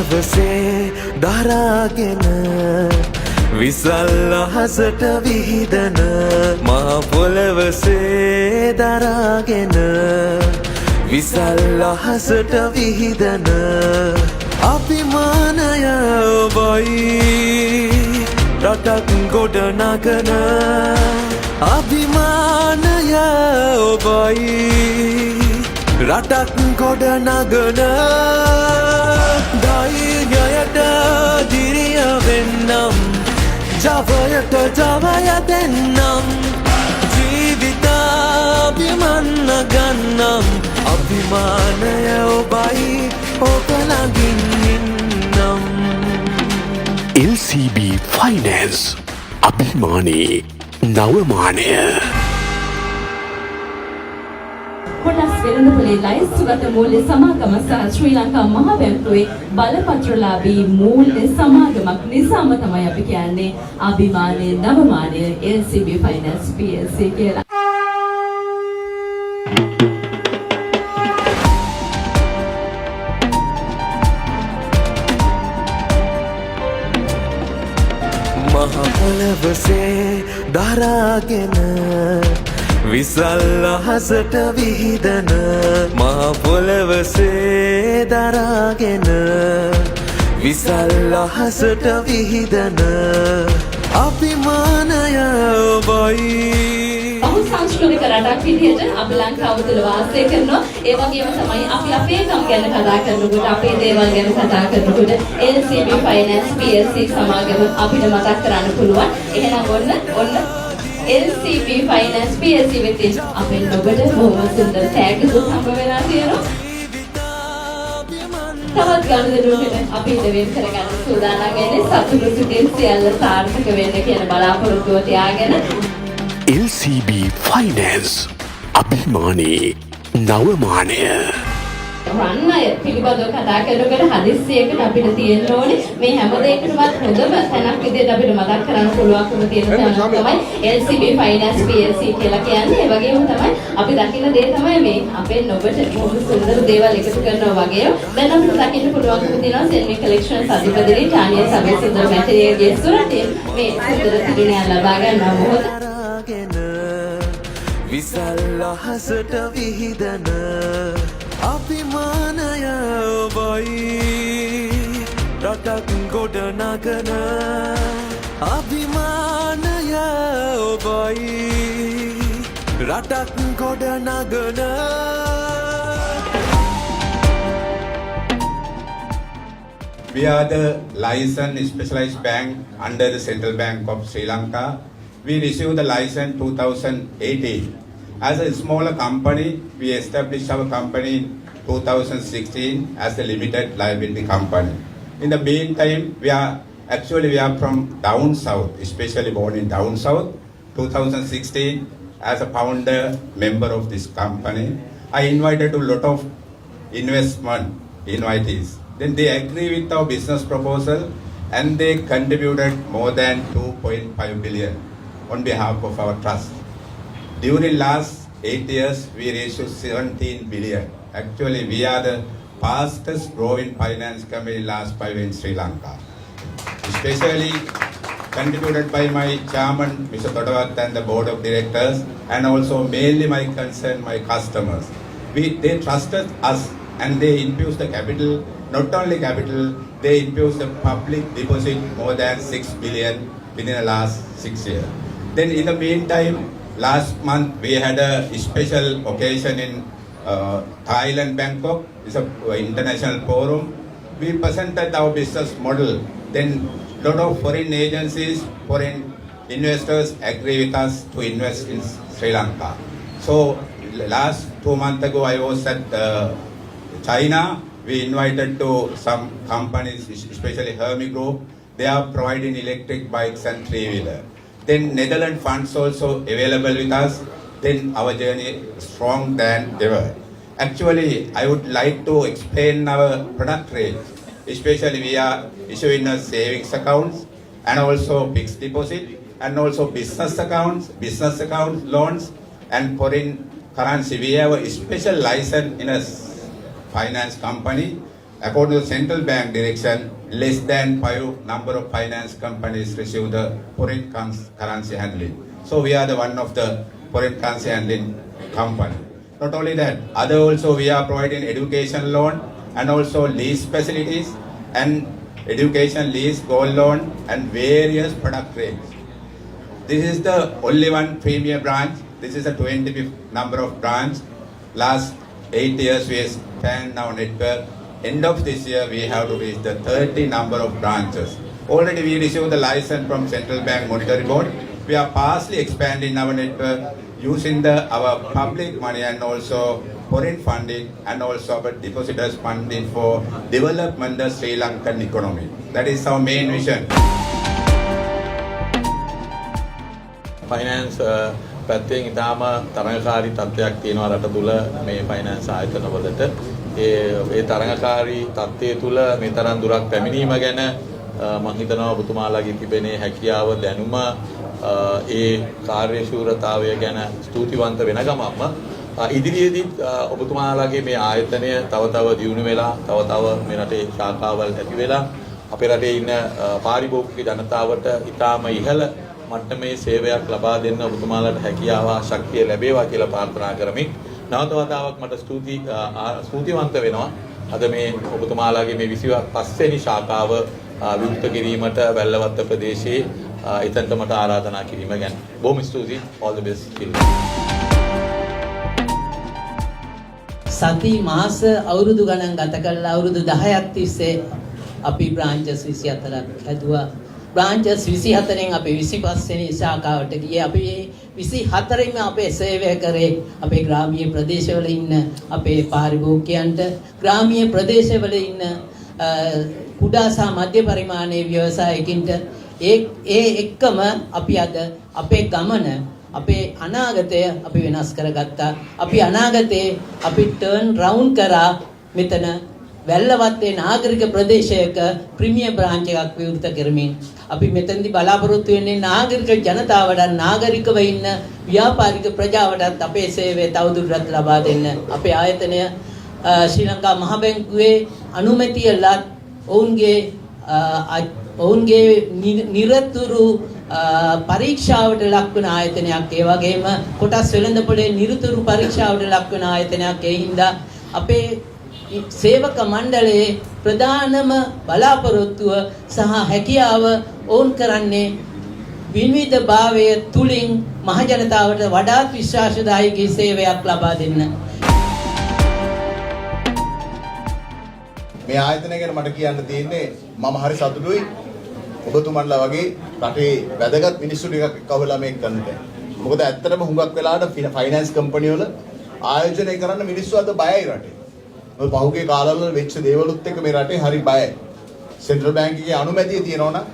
පොළවසේ දරාගෙන විසල් අහසට විහිදන මහ පොළවසේ දරාගෙන විසල් අහසට විහිදන අභිමානය ඔබයි රටක් ගොඩ නගන අභිමානය ඔබයි රටක් ගොඩ නගන ධෛර්යයට දිරිය වෙන්නම් ජවයට ජවය දෙන්නම් ජීවිතාභිමන්න ගන්නම් අභිමානය ඔබයි ඔබ ළඟින් ඉන්නම් LCB Finance අභිමානයේ නවමානය කොටස් වෙළඳපොලේ ලයිස්තුගත මූල්‍ය සමාගම සහ ශ්‍රී ලංකා මහ බැංකුවේ බලපත්‍රලාභී මූල්‍ය සමාගමක් නිසාම තමයි අපි කියන්නේ අභිමානයේ නවමානය LCB Finance PLC කියලා. මහ පොළවසේ දරාගෙන විසල් අහසට විහිදන මහ පොළවසේ දරාගෙන විසල් අහසට විහිදන අභිමානය ඔබයි සංස්කෘතික රටක් විදිහට අපි ලංකාව තුළ වාසය කරනවා. ඒ වගේම තමයි අපි අපේ ගම් ගැන කතා කරනකොට අපේ දේවල් ගැන කතා කරනකොට LCB Finance PLC සමාගම අපිට මතක් කරන්න පුළුවන්. එහෙනම් ඔන්න LCB Finance PLC වෙතින් අපෙන් ඔබට බොහොම සුන්දර තෑග්ගුත් හම්බ වෙලා තියෙනවා. තවත් ගනුදෙනුවකට අපි ඉදවෙන් කරගන්න සූදානම් වෙන්නේ සතුටු සිතින් සියල්ල සාර්ථක වෙන්න කියන බලාපොරොත්තුව තියාගෙන LCB Finance අභිමානයේ නවමානය රන් අය පිළිබඳව කතා කරනකොට හදිස්සියකට අපිට තියෙන්න ඕනේ මේ හැම දෙයකටවත් හොඳම තැනක් විදිහට අපිට මතක් කරන්න පුළුවන්කම තියෙන තැන තමයි LCB Finance PLC කියලා කියන්නේ. ඒ වගේම තමයි අපි දකින්න දේ තමයි මේ අපේ ඔබට බොහොම සුන්දර දේවල් එකතු කරනවා වගේම දැන් අපිට දකින්න පුළුවන්කම තියෙනවා සෙල්මි කලෙක්ෂන්ස් අධිපති ටානියා සමේ සුන්දර මැටීරියල් ගේ සුරතේ මේ සුන්දර තිරණය ලබා ගන්න මොහොත විසල් අහසට විහිදන අභිමානය ඔබයි රටක් ගොඩ නගන අභිමානය ඔබයි රටක් ගොඩ නගන We are the licensed specialized bank under the Central Bank of Sri Lanka. We received the license 2018. As a smaller company, we established our company in 2016 as a limited liability company. In the meantime, we are from down south, especially born in down south. 2016, as a founder member of this company, I invited a lot of investment invitees. Then they agree with our business proposal and they contributed more than 2.5 billion on behalf of our trust. During last 8 years, we reached 17 billion. Actually, we are the fastest growing finance company last 5 in Sri Lanka. Especially contributed by my chairman, Mr. Todavath, and the board of directors, and also mainly my concern, my customers. They trusted us and they infused the capital, not only capital, they infused the public deposit more than 6 billion within the last 6 years. Then in the meantime, last month we had a special occasion in Thailand, Bangkok. It's an international forum. We presented our business model. Then a lot of foreign agencies, foreign investors agree with us to invest in Sri Lanka. So last 2 months ago I was at China. We invited to some companies, especially Hermes Group. They are providing electric bikes and three-wheeler. Then Netherlands funds also available with us. Then our journey is strong than ever. Actually, I would like to explain our product range. Especially we are issuing a savings accounts and also fixed deposit and also business accounts loans and foreign currency. We have a special license in a finance company. according to the central bank direction, less than 5 number of finance companies receive the foreign currency handling. So we are the one of the foreign currency handling company. Not only that, other also we are providing education loan and also lease facilities and education lease, gold loan and various product range. This is the only one premier branch. This is the 25th number of branch. Last 8 years we expand our network. End of this year we have to reach the 30 number of branches. Already we received the license from Central Bank Monetary Board. We are partially expanding our network using our public money and also foreign funding and also our depositors funding for development of Sri Lankan economy. That is our main vision. Finance පැත්තෙන් ඉතාම තරඟකාරී තත්ත්වයක් තියෙනවා රට තුළ මේ finance ආයතනවලට. ඒ තරඟකාරී තත්ත්වය තුළ මේ තරම් දුරක් පැමිණීම ගැන මම හිතනවා ඔබතුමාලාගේ තිබෙන හැකියාව දැනුම ඒ කාර්යශූරතාවය ගැන ස්තුතිවන්ත වෙන ගමන්ම ඉදිරියේදී ඔබතුමාලාගේ මේ ආයතනය තව තව දියුණු වෙලා තව මේ රටේ ශාඛාවල් ඇති වෙලා අපේ රටේ ඉන්න පාරිභෝගික ජනතාවට ඉතාම ඉහළ මට්ටමේ සේවයක් ලබා දෙන්න ඔබතුමාලාට හැකියාව ශක්තිය ලැබේවා කියලා ප්‍රාර්ථනා කරමින් නැවත වතාවක් මට ස්තුතිවන්ත වෙනවා අද මේ ඔබතුමාලාගේ මේ 25 වෙනි ශාඛාව විවෘත කිරීමට වැල්ලවත්ත ප්‍රදේශයේ එතනට මට ආරාධනා කිරීම ගැන බොහොම ස්තුතියි. all the best කියලා. සති මාස අවුරුදු ගණන් ගත කළා. අවුරුදු 10ක් තිස්සේ අපි බ්‍රාන්චස් 24ක් හැදුවා. බ්‍රාන්චස් 24න් අපි 25 වෙනි ශාඛාවට ගියේ. අපි 24න්ම අපේ සේවය කරේ අපේ ග්‍රාමීය ප්‍රදේශවල ඉන්න අපේ පාරිභෝගිකයන්ට, ග්‍රාමීය ප්‍රදේශවල ඉන්න කුඩා සහ මධ්‍ය පරිමාණයේ ව්‍යවසායකින්ට. ඒ එක්කම අපි අද අපේ ගමන අපේ අනාගතය අපි වෙනස් කරගත්තා. අපි අනාගතේ අපි ටර්න් රවුන්ඩ් කරා. මෙතන වැල්ලවත්තේ නාගරික ප්‍රදේශයක ප්‍රීමියර් බ්‍රාන්ච් එකක් විවෘත කරමින් අපි මෙතනදී බලාපොරොත්තු වෙන්නේ නාගරික ජනතාවට, නාගරිකව ඉන්න ව්‍යාපාරික ප්‍රජාවටත් අපේ සේවය තවදුරටත් ලබා දෙන්න. අපේ ආයතනය ශ්‍රී ලංකා මහ බැංකුවේ අනුමැතිය ලත් ඔවුන්ගේ නිරතුරු පරීක්ෂාවට ලක්වන ආයතනයක්. ඒ වගේම කොටස් වෙළඳපොලේ නිරතුරු පරීක්ෂාවට ලක්වන ආයතනයක්. ඒ හින්දා අපේ සේවක මණ්ඩලයේ ප්‍රධානම බලාපොරොත්තුව සහ හැකියාව ඔවුන් කරන්නේ විවිධභාවය තුලින් මහ ජනතාවට වඩාත් විශ්වාසදායක සේවයක් ලබා දෙන්න. මේ ආයතනය ගැන මට කියන්න තියෙන්නේ මම හරි සතුටුයි ඔබතුමන්ලා වගේ රටේ වැදගත් මිනිස්සු ටිකක් එක්කවලා මේක කරන්නට. මොකද ඇත්තටම හුඟක් වෙලාවට ෆයිනෑන්ස් කම්පැනි වල ආයෝජනය කරන්න මිනිස්සු අද බයයි රටේ. මොකද පහුගිය කාලවල වෙච්ච දේවලුත් එක්ක මේ රටේ හරි බයයි. සෙන්ට්‍රල් බැංකුවේ අනුමැතිය තියෙනවා නම්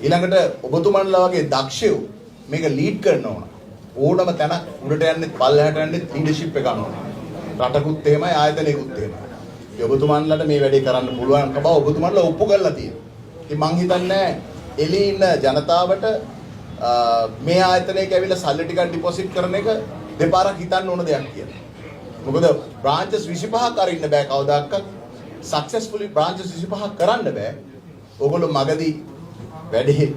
ඊළඟට ඔබතුමන්ලා වගේ දක්ෂයෝ මේක ලීඩ් කරනවා. ඕනම තැන උඩට යන්නේ පල්ලෙහාට යන්නේ ලීඩර්ෂිප් එක ගන්නවා. රටකුත් එහෙමයි ආයතනයකුත් එහෙමයි. ඔබතුමන්ලාට මේ වැඩේ කරන්න පුළුවන් බව ඔබතුමන්ලා ඔප්පු කරලා තියෙනවා. ඉතින් මං හිතන්නේ එළි ඉන්න ජනතාවට මේ ආයතනයක ඇවිල්ලා සල්ලි ටිකක් ඩිපොසිට් කරන එක දෙපාරක් හිතන්න ඕන දෙයක් කියලා. මොකද බ්‍රාන්චස් 25ක් අරින්න බෑ කවදාවත්. සක්සස්ෆුලි බ්‍රාන්චස් 25ක් කරන්න බෑ. ඕගොල්ලෝ මගදී වැඩේ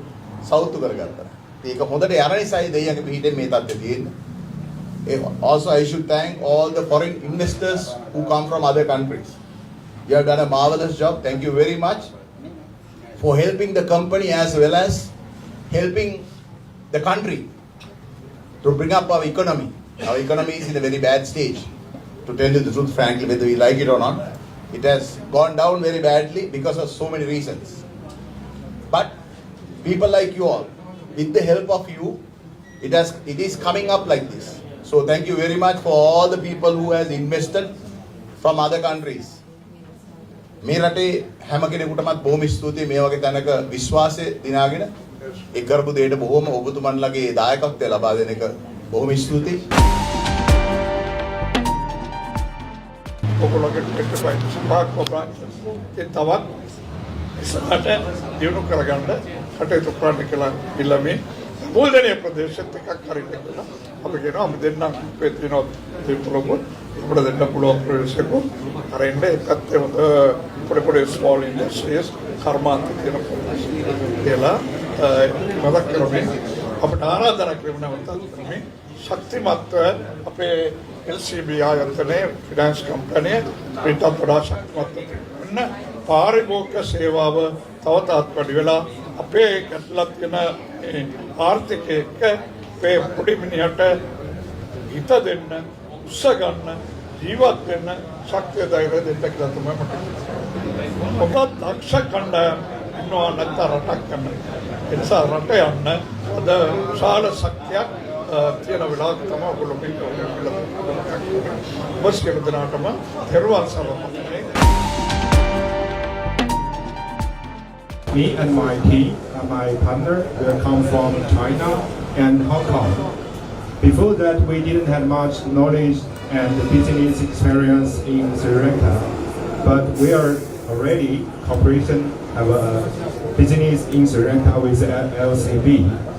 සෞතු කරගත්තා. ඒක හොඳට යන නිසායි දෙයියන්ගේ පිටින් මේ තත්ත්වය තියෙන්නේ. Also I should thank all the foreign investors who come from other countries. You have done a marvelous job. Thank you very much for helping the company as well as helping the country to bring up our economy. Our economy is in a very bad stage. To tell you the truth, frankly, whether we like it or not, it has gone down very badly because of so many reasons. But people like you all, with the help of you, it is coming up like this. So thank you very much for all the people who has invested from other countries. මේ රටේ හැම කෙනෙකුටමත් බොහොම ස්තුතියි මේ වගේ තැනක විශ්වාසය දිනාගෙන ඒ කරපු දෙයට බොහොම ඔබතුමන්ලගේ දායකත්වය ලබා දෙන එක බොහොම ස්තුතියි. ඔයගොල්ලෝගේ එක්කපයි සුභාක් ප්‍රාර්ථනා තවත් ඉස්සරහට දියුණු කරගන්න කටයුතු කරන්න කියලා ඉල්ලමි. මූල්‍යනීය ප්‍රදේශත් එකක් හරින්න කියලා අපි කියනවා අපි දෙන්නම් වෙතිනොත් දෙපොළොව අපිට දෙන්න පුළුවන් ප්‍රදේශයක් අරින්න එකත් හොඳ පොඩි පොඩි ස්මෝල් ඉන්ඩස්ට්‍රීස් කර්මාන්ත කියන කියලා මතක් කරමින් අපට ආරාධනා කරනවා මේ ශක්තිමත්ව අපේ LCB ආයතනයේ ෆිනෑන්ස් කම්පැනි පිටත් වඩා ශක්තිමත් වෙන්න පාරිභෝගික සේවාව තව තවත් වැඩි වෙලා අපේ ගැටලක් තියෙන ආර්ථිකයක අපේ පොඩි මිනිහට හිත දෙන්න උස්ස ගන්න ජීවත් වෙන්න ශක්තිය ධෛර්යය දෙන්න කියලා තමයි මට මොකක්ද දක්ෂ කණ්ඩායම් ඉන්නවා නැත්නම් රටක් ගන්න ඒ නිසා රට යන්න අද විශාල ශක්තියක් තියෙන වෙලාවක තමයි ඔයගොල්ලෝ මේක බස් කියන දනාටම තෙරුවන් සරණයි. Me and my team, my partner, will come from China and Hong Kong. Before that, we didn't have much knowledge and business experience in Sri Lanka, but we are already cooperation have a business in Sri Lanka with LCB.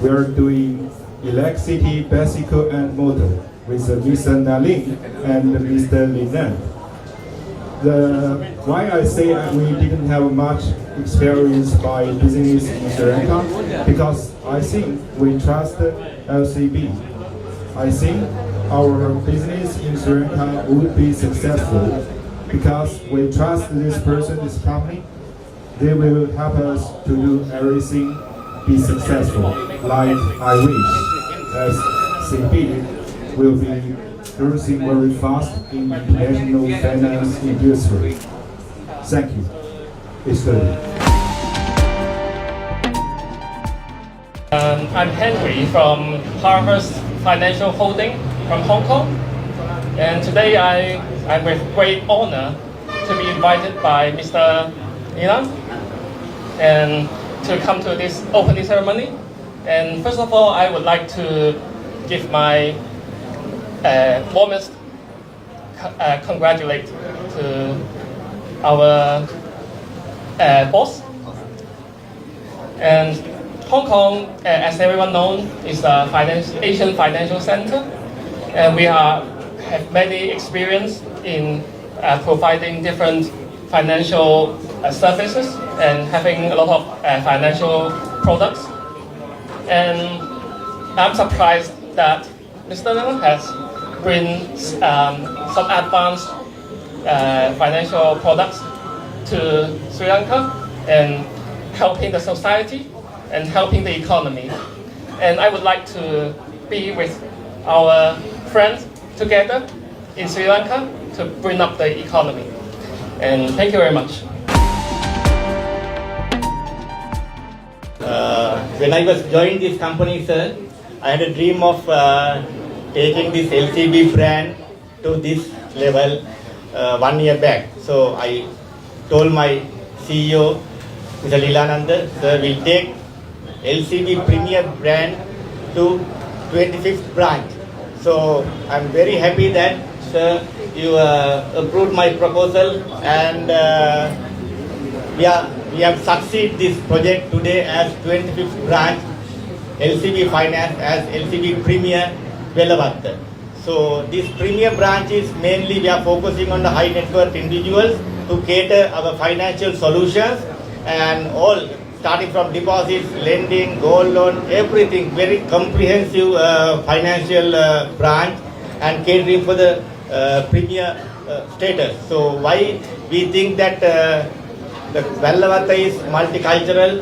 We are doing electricity, bicycle, and motor with Mr. Nalin and Mr. Linan. Why I say we didn't have much experience by business in Sri Lanka, because I think we trust LCB. I think our business in Sri Lanka would be successful because we trust this person, this company. They will help us to do everything, be successful, like I wish. As CB will be growing very fast in international finance industry. Thank you. It's good. I'm Henry from Harvest Financial Holding from Hong Kong, and today I'm with great honor to be invited by Mr. Nilan and to come to this opening ceremony. And first of all, I would like to give my warmest congratulate to our boss. And Hong Kong, as everyone knows, is a Asian financial center, and we have many experience in providing different financial services and having a lot of financial products. And I'm surprised that Mr. Leong has bring some advanced financial products to Sri Lanka and helping the society and helping the economy. And I would like to be with our friends together in Sri Lanka to bring up the economy. And thank you very much. When I was joining this company, sir, I had a dream of taking this LCB brand to this level 1 year back. So I told my CEO, Mr. Lilananda, sir, we'll take LCB Premier brand to 25th branch. So I'm very happy that, sir, you approved my proposal, and we have succeeded this project today as 25th branch LCB Finance as LCB Premier Velavatta. So this Premier branch is mainly we are focusing on the high net worth individuals to cater our financial solutions and all, starting from deposits, lending, gold loan, everything, very comprehensive financial branch and catering for the Premier status. So why we think that the Velavatta is multicultural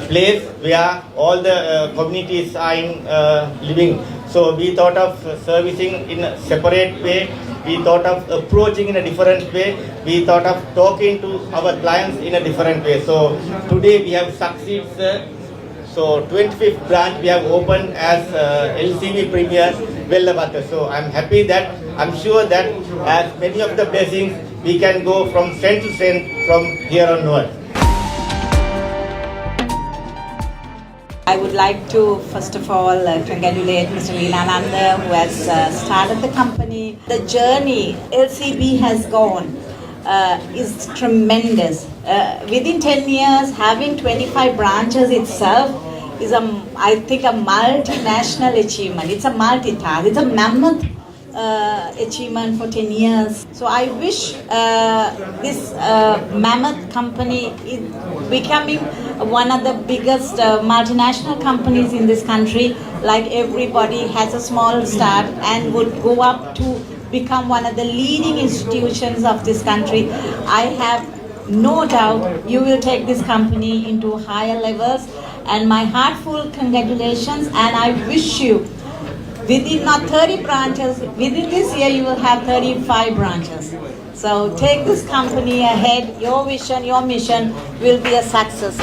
place where all the communities are living. So we thought of servicing in a separate way. We thought of approaching in a different way. We thought of talking to our clients in a different way. So today we have succeeded, sir. So 25th branch we have opened as LCB Premier Velavatta. So I'm happy that, I'm sure that as many of the blessings we can go from strength to strength from here onward. I would like to first of all congratulate Mr. Leelananda who has started the company. The journey LCB has gone is tremendous. Within 10 years, having 25 branches itself is I think a multinational achievement. It's a multitask. It's a mammoth achievement for 10 years. So I wish this mammoth company is becoming one of the biggest multinational companies in this country. Like everybody has a small start and would go up to become one of the leading institutions of this country. I have no doubt you will take this company into higher levels, and my heartfelt congratulations, and I wish you within not 30 branches, within this year you will have 35 branches. So take this company ahead. Your vision, your mission will be a success.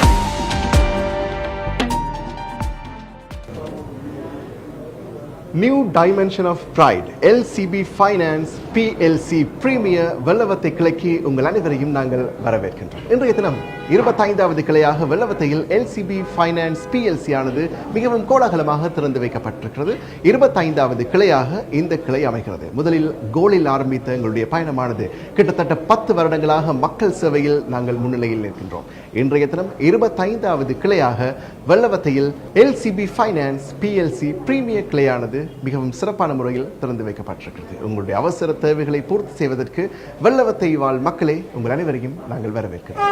New dimension of pride. LCB Finance PLC Premier Wellawatte கிளைக்கு உங்கள் அனைவரையும் நாங்கள் வரவேற்கின்றோம். இன்றைய தினம் 25வது கிளையாக வெள்ளவத்தையில் LCB Finance PLC ஆனது மிகவும் கோலாகலமாக திறந்து வைக்கப்பட்டிருக்கிறது. 25வது கிளையாக இந்த கிளை அமைகிறது. முதலில் கோலில் ஆரம்பித்த எங்களுடைய பயணமானது கிட்டத்தட்ட 10 வருடங்களாக மக்கள் சேவையில் நாங்கள் முன்னிலையில் நிற்கின்றோம். இன்றைய தினம் 25வது கிளையாக வெள்ளவத்தையில் LCB Finance PLC Premier கிளையானது மிகவும் சிறப்பான முறையில் திறந்து வைக்கப்பட்டிருக்கிறது. உங்களுடைய அவசர தேவைகளை பூர்த்தி செய்வதற்கு வெள்ளவத்தை வாழ் மக்களே உங்கள் அனைவரையும் நாங்கள் வரவேற்கிறோம்.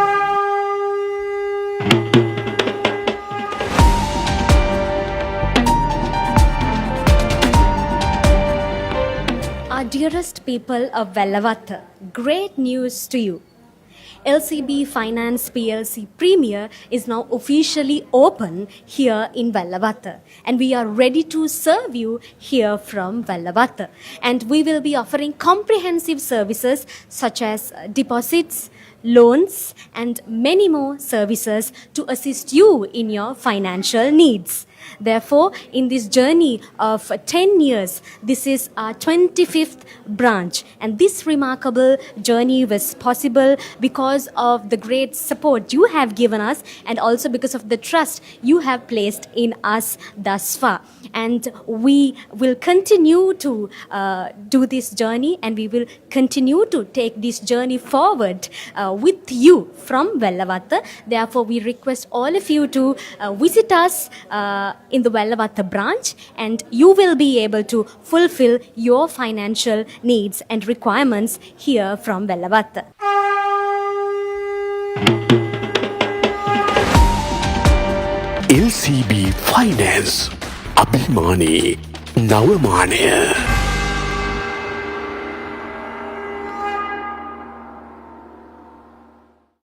Our dearest people of Vellavata, great news to you. LCB Finance PLC Premier is now officially open here in Vellavata, and we are ready to serve you here from Vellavata. And we will be offering comprehensive services such as deposits, loans, and many more services to assist you in your financial needs. Therefore, in this journey of 10 years, this is our 25th branch, and this remarkable journey was possible because of the great support you have given us, and also because of the trust you have placed in us thus far. And we will continue to do this journey, and we will continue to take this journey forward with you from Vellavata. Therefore, we request all of you to visit us in the Vellavata branch, and you will be able to fulfill your financial needs and requirements here from Vellavata. LCB Finance Abhimani Navamane.